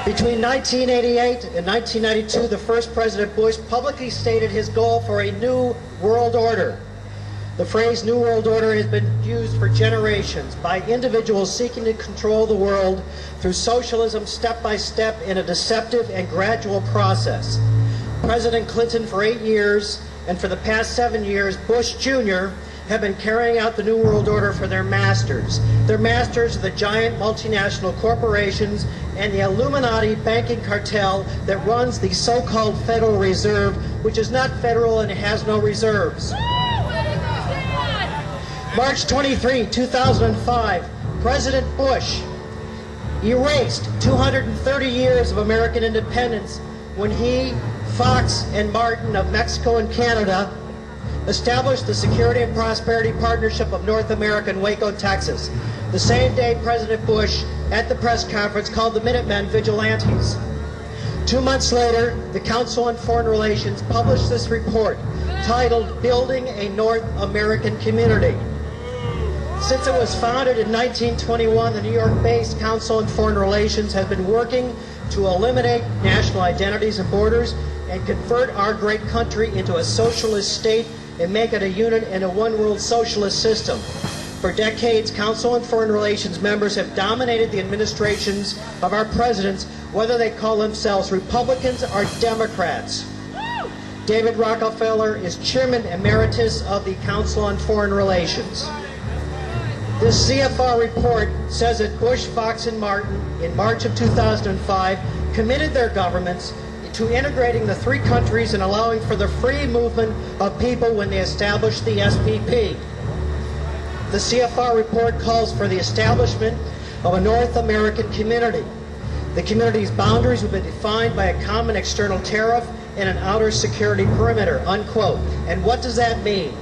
Between 1988 and 1992, the first President Bush publicly stated his goal for a new world order. The phrase New World Order has been used for generations by individuals seeking to control the world through socialism step by step in a deceptive and gradual process. President Clinton for 8 years, and for the past 7 years, Bush Jr. have been carrying out the New World Order for their masters. Their masters are the giant multinational corporations and the Illuminati banking cartel that runs the so-called Federal Reserve, which is not federal and has no reserves. March 23, 2005, President Bush erased 230 years of American independence when he, Fox, and Martin of Mexico and Canada established the Security and Prosperity Partnership of North America in Waco, Texas. The same day, President Bush, at the press conference, called the Minutemen vigilantes. 2 months later, the Council on Foreign Relations published this report titled Building a North American Community. Since it was founded in 1921, the New York-based Council on Foreign Relations has been working to eliminate national identities and borders and convert our great country into a socialist state and make it a unit in a one-world socialist system. For decades, Council on Foreign Relations members have dominated the administrations of our presidents, whether they call themselves Republicans or Democrats. David Rockefeller is Chairman Emeritus of the Council on Foreign Relations. This CFR report says that Bush, Fox, and Martin, in March of 2005, committed their governments to integrating the three countries and allowing for the free movement of people when they established the SPP. The CFR report calls for the establishment of a North American community. The community's boundaries will be defined by a common external tariff and an outer security perimeter, unquote. And what does that mean?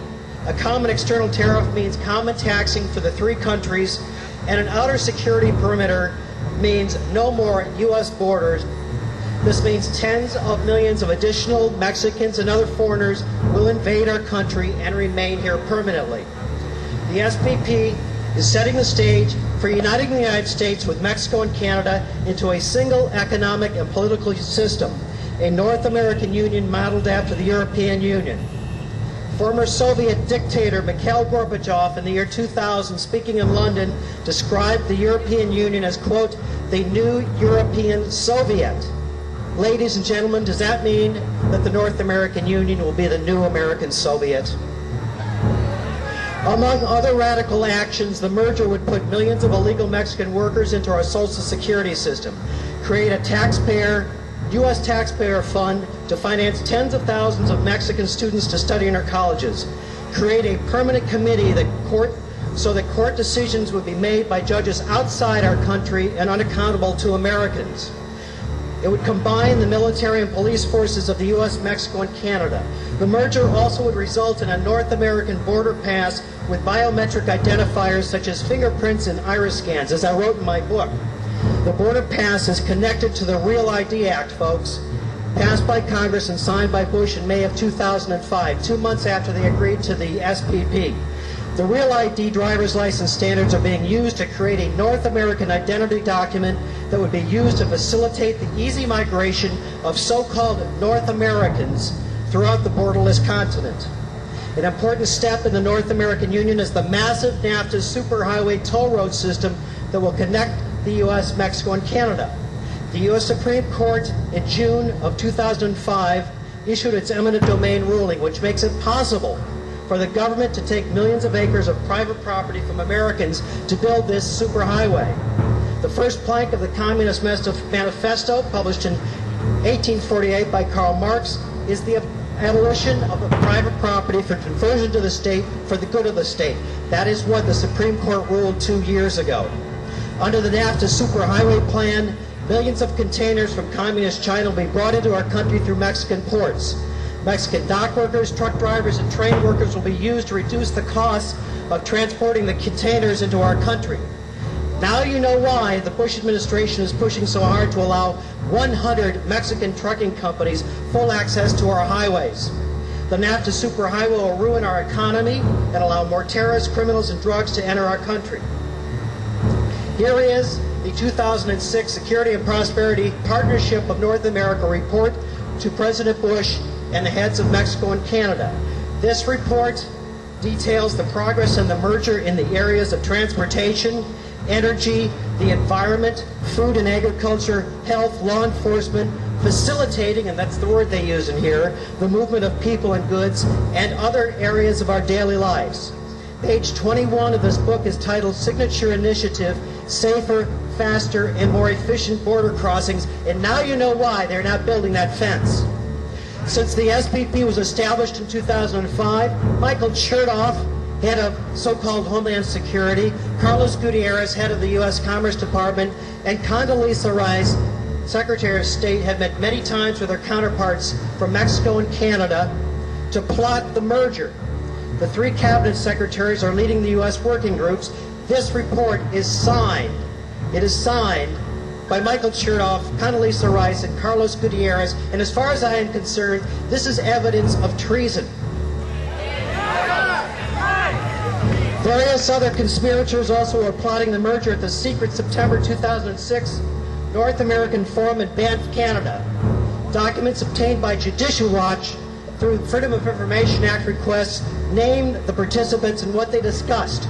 A common external tariff means common taxing for the three countries, and an outer security perimeter means no more U.S. borders. This means tens of millions of additional Mexicans and other foreigners will invade our country and remain here permanently. The SPP is setting the stage for uniting the United States with Mexico and Canada into a single economic and political system, a North American Union modeled after the European Union. Former Soviet dictator Mikhail Gorbachev in the year 2000, speaking in London, described the European Union as, quote, the new European Soviet. Ladies and gentlemen, does that mean that the North American Union will be the new American Soviet? Among other radical actions, the merger would put millions of illegal Mexican workers into our Social Security system, create a U.S. taxpayer fund to finance tens of thousands of Mexican students to study in our colleges, create a permanent committee so that court decisions would be made by judges outside our country and unaccountable to Americans. It would combine the military and police forces of the U.S., Mexico, and Canada. The merger also would result in a North American border pass with biometric identifiers such as fingerprints and iris scans, as I wrote in my book. The border pass is connected to the Real ID Act, folks, passed by Congress and signed by Bush in May of 2005, 2 months after they agreed to the SPP. The Real ID driver's license standards are being used to create a North American identity document that would be used to facilitate the easy migration of so-called North Americans throughout the borderless continent. An important step in the North American Union is the massive NAFTA superhighway toll road system that will connect the U.S., Mexico, and Canada. The U.S. Supreme Court in June of 2005 issued its eminent domain ruling, which makes it possible for the government to take millions of acres of private property from Americans to build this superhighway. The first plank of the Communist Manifesto, published in 1848 by Karl Marx, is the abolition of the private property for conversion to the state for the good of the state. That is what the Supreme Court ruled 2 years ago. Under the NAFTA superhighway plan, millions of containers from communist China will be brought into our country through Mexican ports. Mexican dock workers, truck drivers, and train workers will be used to reduce the costs of transporting the containers into our country. Now you know why the Bush administration is pushing so hard to allow 100 Mexican trucking companies full access to our highways. The NAFTA superhighway will ruin our economy and allow more terrorists, criminals, and drugs to enter our country. Here is the 2006 Security and Prosperity Partnership of North America report to President Bush and the heads of Mexico and Canada. This report details the progress in the merger in the areas of transportation, energy, the environment, food and agriculture, health, law enforcement, facilitating, and that's the word they use in here, the movement of people and goods, and other areas of our daily lives. Page 21 of this book is titled Signature Initiative, Safer, Faster, and More Efficient Border Crossings, and now you know why they're not building that fence. Since the SPP was established in 2005, Michael Chertoff, head of so-called Homeland Security, Carlos Gutierrez, head of the U.S. Commerce Department, and Condoleezza Rice, Secretary of State, have met many times with their counterparts from Mexico and Canada to plot the merger. The three cabinet secretaries are leading the U.S. working groups. This report is signed. It is signed by Michael Chertoff, Condoleezza Rice, and Carlos Gutierrez, and as far as I am concerned, this is evidence of treason. Various other conspirators also are plotting the merger at the secret September 2006 North American Forum in Banff, Canada. Documents obtained by Judicial Watch through Freedom of Information Act requests name the participants and what they discussed.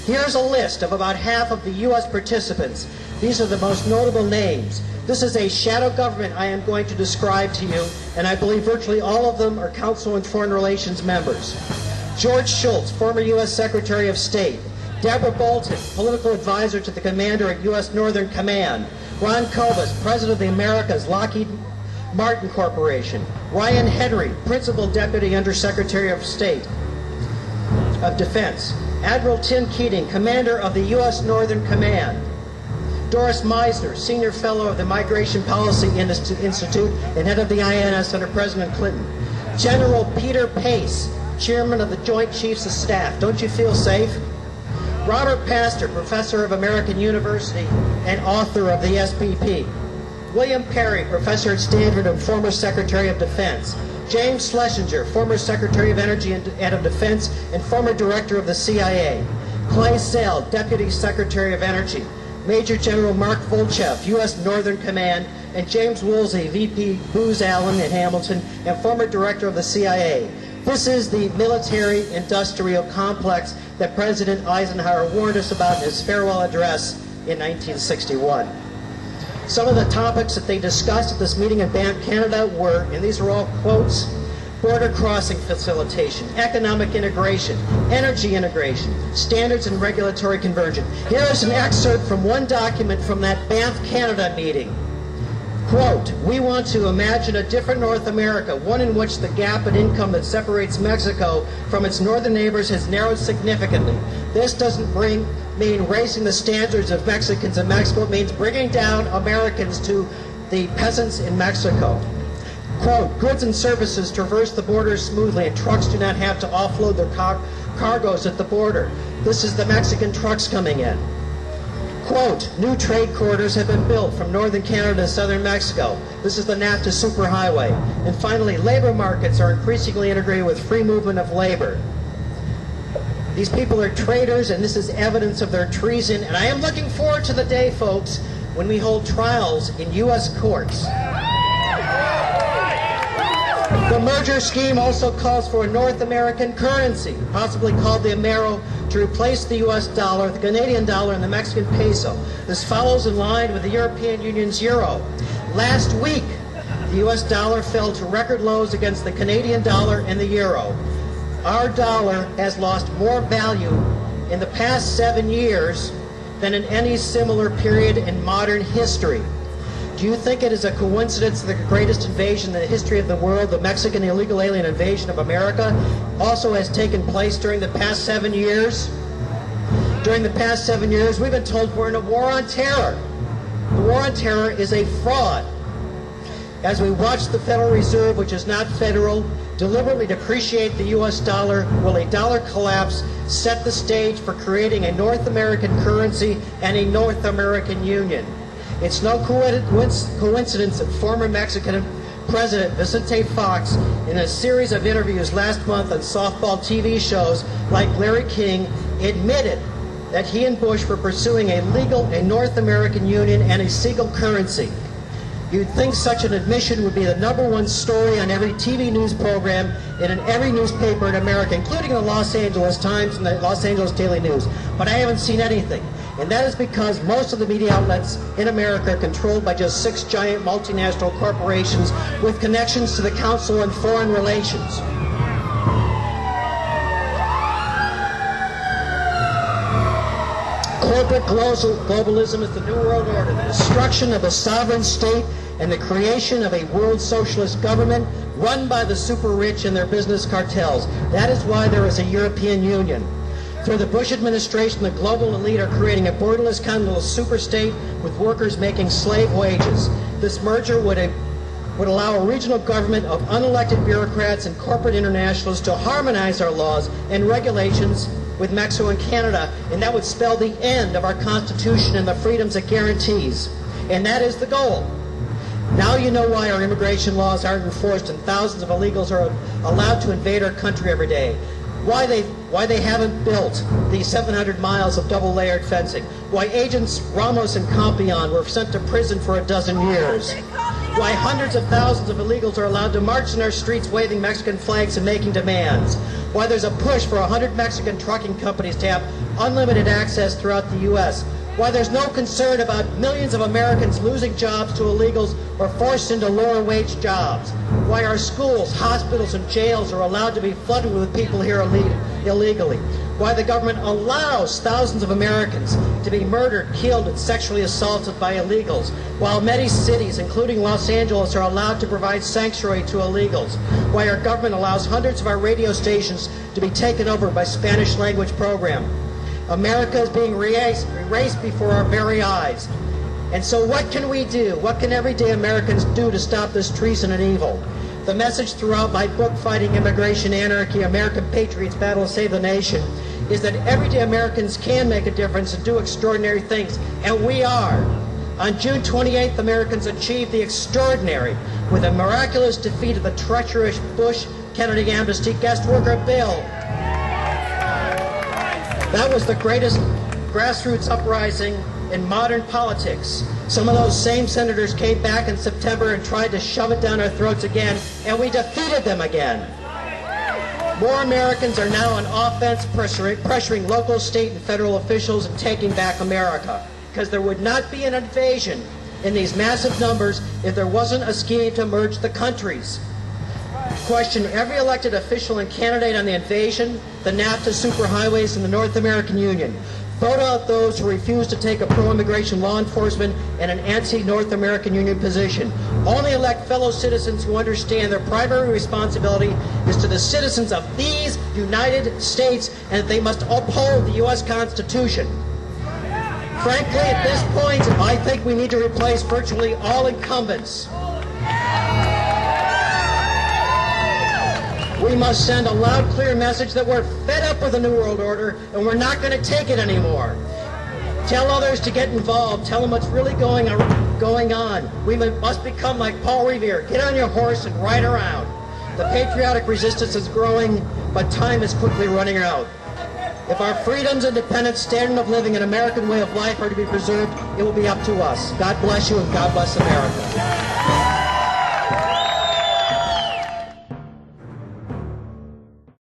Here's a list of about half of the U.S. participants. These are the most notable names. This is a shadow government I am going to describe to you, and I believe virtually all of them are Council on Foreign Relations members. George Shultz, former U.S. Secretary of State. Deborah Bolton, political advisor to the commander at U.S. Northern Command. Ron Kobus, President of the Americas, Lockheed Martin Corporation. Ryan Henry, Principal Deputy Undersecretary of State of Defense. Admiral Tim Keating, Commander of the U.S. Northern Command. Doris Meisner, Senior Fellow of the Migration Policy Institute and head of the INS under President Clinton. General Peter Pace, Chairman of the Joint Chiefs of Staff. Don't you feel safe? Robert Pastor, Professor of American University and author of the SPP. William Perry, Professor at Stanford and former Secretary of Defense. James Schlesinger, former Secretary of Energy and of Defense and former Director of the CIA. Clay Sale, Deputy Secretary of Energy. Major General Mark Volchev, U.S. Northern Command, and James Woolsey, VP Booz Allen at Hamilton and former Director of the CIA. This is the military-industrial complex that President Eisenhower warned us about in his farewell address in 1961. Some of the topics that they discussed at this meeting in Banff, Canada were, and these are all quotes, border crossing facilitation, economic integration, energy integration, standards and regulatory convergence. Here is an excerpt from one document from that Banff, Canada meeting. Quote, we want to imagine a different North America, one in which the gap in income that separates Mexico from its northern neighbors has narrowed significantly. This doesn't mean raising the standards of Mexicans in Mexico. It means bringing down Americans to the peasants in Mexico. Quote, goods and services traverse the border smoothly and trucks do not have to offload their cargoes at the border. This is the Mexican trucks coming in. Quote, new trade corridors have been built from northern Canada to southern Mexico. This is the NAFTA superhighway. And finally, labor markets are increasingly integrated with free movement of labor. These people are traitors, and this is evidence of their treason. And I am looking forward to the day, folks, when we hold trials in U.S. courts. The merger scheme also calls for a North American currency, possibly called the Amero, to replace the U.S. dollar, the Canadian dollar, and the Mexican peso. This follows in line with the European Union's euro. Last week, the U.S. dollar fell to record lows against the Canadian dollar and the euro. Our dollar has lost more value in the past 7 years than in any similar period in modern history. Do you think it is a coincidence that the greatest invasion in the history of the world, the Mexican illegal alien invasion of America, also has taken place during the past 7 years? During the past 7 years, we've been told we're in a war on terror. The war on terror is a fraud. As we watch the Federal Reserve, which is not federal, deliberately depreciate the U.S. dollar, will a dollar collapse set the stage for creating a North American currency and a North American Union? It's no coincidence that former Mexican President Vicente Fox, in a series of interviews last month on softball TV shows like Larry King, admitted that he and Bush were pursuing a North American Union and a single currency. You'd think such an admission would be the #1 story on every TV news program and in every newspaper in America, including the Los Angeles Times and the Los Angeles Daily News. But I haven't seen anything. And that is because most of the media outlets in America are controlled by just 6 giant multinational corporations with connections to the Council on Foreign Relations. Corporate globalism is the New World Order, the destruction of a sovereign state and the creation of a world socialist government run by the super rich and their business cartels. That is why there is a European Union. Through the Bush administration, the global elite are creating a borderless continental superstate with workers making slave wages. This merger would allow a regional government of unelected bureaucrats and corporate internationals to harmonize our laws and regulations with Mexico and Canada, and that would spell the end of our Constitution and the freedoms it guarantees. And that is the goal. Now you know why our immigration laws aren't enforced and thousands of illegals are allowed to invade our country every day. Why they haven't built these 700 miles of double-layered fencing. Why agents Ramos and Campion were sent to prison for 12 years. Why hundreds of thousands of illegals are allowed to march in our streets waving Mexican flags and making demands. Why there's a push for 100 Mexican trucking companies to have unlimited access throughout the U.S. Why there's no concern about millions of Americans losing jobs to illegals or forced into lower wage jobs. Why our schools, hospitals, and jails are allowed to be flooded with people here illegally. Why the government allows thousands of Americans to be murdered, killed, and sexually assaulted by illegals, while many cities, including Los Angeles, are allowed to provide sanctuary to illegals. Why our government allows hundreds of our radio stations to be taken over by Spanish language program. America is being erased before our very eyes. And so what can we do? What can everyday Americans do to stop this treason and evil? The message throughout my book, Fighting Immigration Anarchy, American Patriots Battle to Save the Nation, is that everyday Americans can make a difference and do extraordinary things, and we are. On June 28th, Americans achieved the extraordinary with a miraculous defeat of the treacherous Bush-Kennedy Amnesty guest worker bill. That was the greatest grassroots uprising in modern politics. Some of those same senators came back in September and tried to shove it down our throats again, and we defeated them again. More Americans are now on offense, pressuring local, state, and federal officials and taking back America. Because there would not be an invasion in these massive numbers if there wasn't a scheme to merge the countries. Question every elected official and candidate on the invasion, the NAFTA superhighways, and the North American Union. Vote out those who refuse to take a pro-immigration law enforcement and an anti-North American Union position. Only elect fellow citizens who understand their primary responsibility is to the citizens of these United States and that they must uphold the U.S. Constitution. Frankly, at this point, I think we need to replace virtually all incumbents. We must send a loud, clear message that we're fed up with the New World Order and we're not going to take it anymore. Tell others to get involved. Tell them what's really going on. We must become like Paul Revere. Get on your horse and ride around. The patriotic resistance is growing, but time is quickly running out. If our freedoms, independence, standard of living, and American way of life are to be preserved, it will be up to us. God bless you and God bless America.